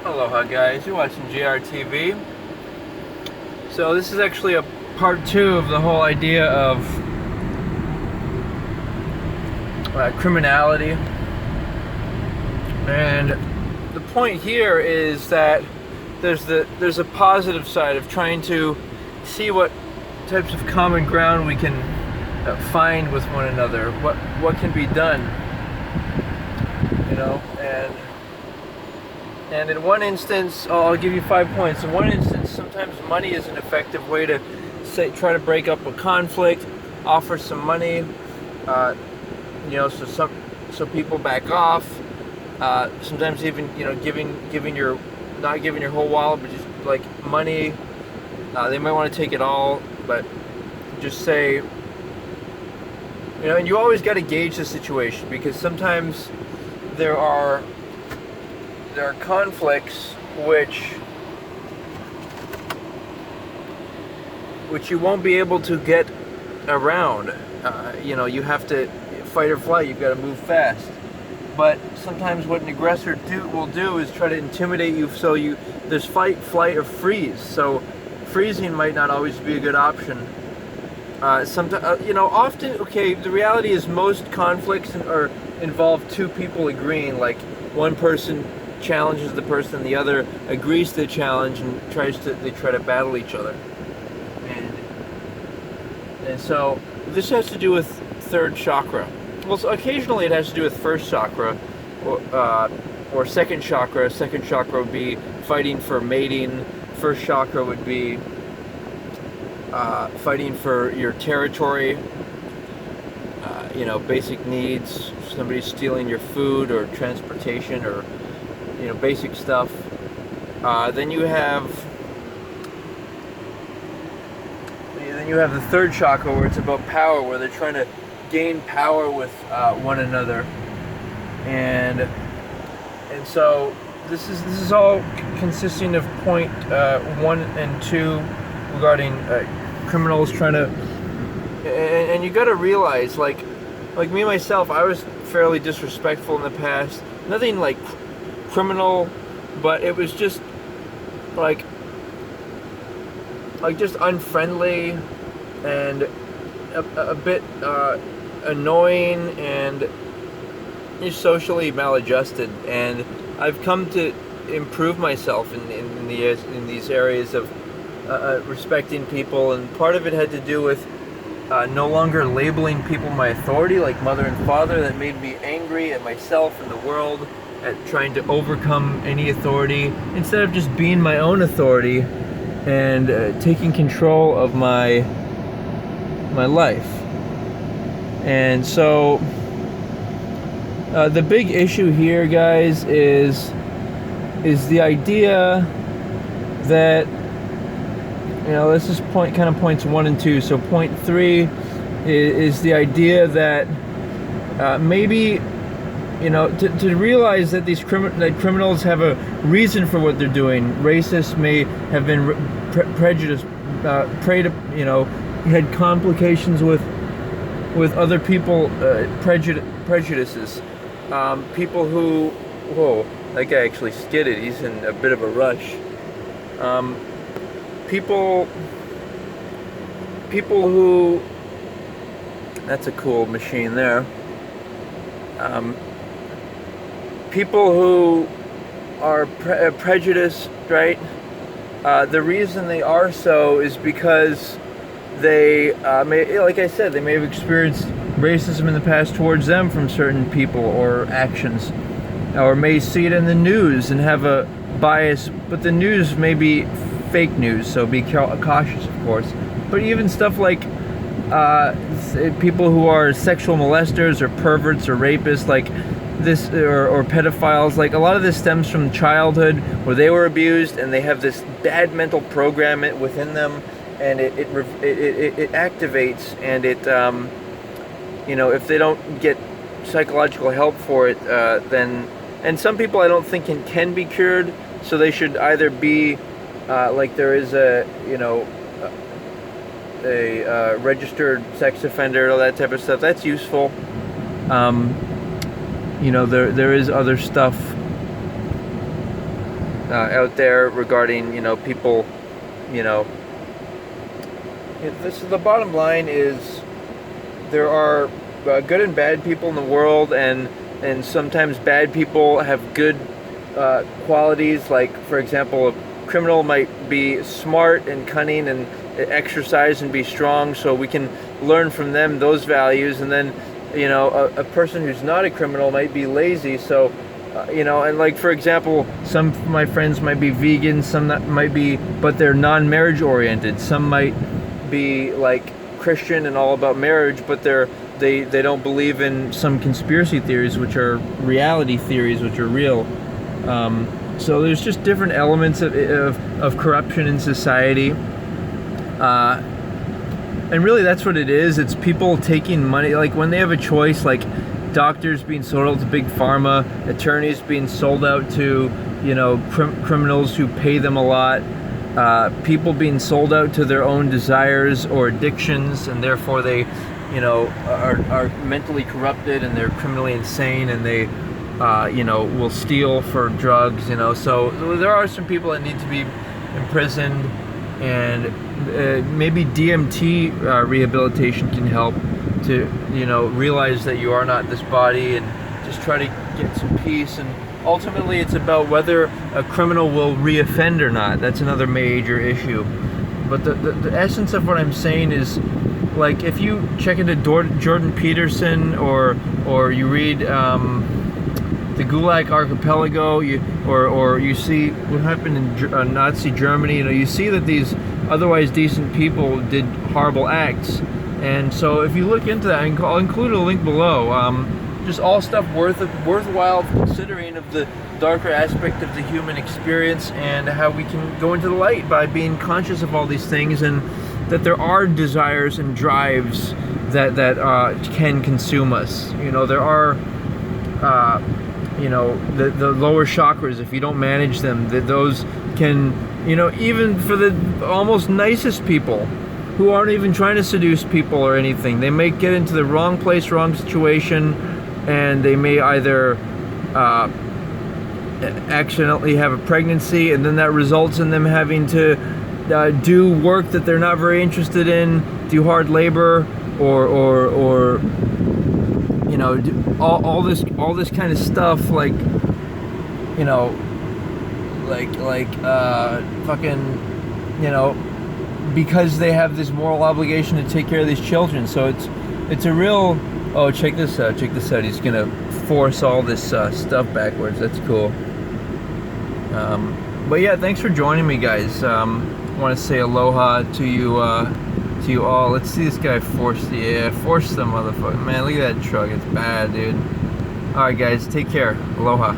Aloha guys, you're watching GRTV. So this is actually a part 2 of the whole idea of criminality. And the point here is that there's a positive side of trying to see what types of common ground we can find with one another, what can be done, and in one instance, I'll give you 5 points. In one instance, sometimes money is an effective way to try to break up a conflict, offer some money, so people back off. Sometimes even giving your not giving your whole wallet, but just like money. They might want to take it all, but just say, and you always got to gauge the situation, because sometimes there are conflicts which you won't be able to get around. You have to fight or flight. You've got to move fast. But sometimes what an aggressor will do is try to intimidate you, so there's fight, flight, or freeze. So freezing might not always be a good option. Often, the reality is most conflicts involve two people agreeing. Like, one person challenges the person, and the other agrees to the challenge and they try to battle each other. And so this has to do with third chakra. Well, so occasionally it has to do with first chakra or second chakra. Second chakra would be fighting for mating. First chakra would be fighting for your territory, basic needs. Somebody's stealing your food or transportation or basic stuff. Then you have the third chakra, where it's about power, where they're trying to gain power with one another, and so this is all consisting of point 1 and 2 regarding criminals trying to, and you got to realize, like me myself, I was fairly disrespectful in the past. Nothing like criminal, but it was just like just unfriendly and a bit annoying and socially maladjusted. And I've come to improve myself in these areas of respecting people, and part of it had to do with no longer labeling people my authority, like mother and father. That made me angry at myself and the world, at trying to overcome any authority, instead of just being my own authority and taking control of my life. And so the big issue here, guys, is the idea that, this is points 1 and 2. So point 3 is the idea that maybe to realize that these criminals have a reason for what they're doing. Racists may have been prejudiced, had complications with other people, prejudices. People who, whoa, that guy actually skidded. He's in a bit of a rush. People who, that's a cool machine there. People who are prejudiced, right? The reason they are so is because they like I said, they may have experienced racism in the past towards them from certain people or actions, or may see it in the news and have a bias. But the news may be fake news, so be cautious, of course. But even stuff like people who are sexual molesters or perverts or rapists, like this, or pedophiles, like a lot of this stems from childhood, where they were abused and they have this bad mental program within them, and it activates, and it if they don't get psychological help for it, then, and some people I don't think can be cured, so they should either be like there is a registered sex offender, all that type of stuff. That's useful. There is other stuff out there regarding, people, you know. The bottom line is there are good and bad people in the world, and sometimes bad people have good qualities. Like, for example, a criminal might be smart and cunning and exercise and be strong, so we can learn from them those values. And then, a person who's not a criminal might be lazy, so and like, for example, some of my friends might be vegan, some that might be, but they're non-marriage oriented. Some might be like Christian and all about marriage, but they don't believe in some conspiracy theories, which are reality theories, which are real. So there's just different elements of corruption in society. And really that's what it is. It's people taking money, like when they have a choice, like doctors being sold out to big pharma, attorneys being sold out to, criminals who pay them a lot, people being sold out to their own desires or addictions, and therefore they, are mentally corrupted and they're criminally insane, and they, will steal for drugs, So there are some people that need to be imprisoned, and maybe DMT rehabilitation can help to, realize that you are not this body, and just try to get some peace. And ultimately it's about whether a criminal will reoffend or not. That's another major issue. But the essence of what I'm saying is, like, if you check into Jordan Peterson, or you read the Gulag Archipelago, or you see what happened in Nazi Germany, you see that these otherwise decent people did horrible acts. And so if you look into that, I'll include a link below, just all stuff worthwhile considering, of the darker aspect of the human experience, and how we can go into the light by being conscious of all these things, and that there are desires and drives that can consume us. There are the lower chakras, if you don't manage them, those can, even for the almost nicest people who aren't even trying to seduce people or anything, they may get into the wrong place, wrong situation, and they may either accidentally have a pregnancy, and then that results in them having to do work that they're not very interested in, do hard labor, or do all this kind of stuff, like, because they have this moral obligation to take care of these children. So it's a real, check this out, he's gonna force all this stuff backwards. That's cool. But yeah, thanks for joining me, guys. I want to say aloha to you all. Let's see this guy force the motherfucker. Man, look at that truck, it's bad, dude. Alright guys, take care. Aloha.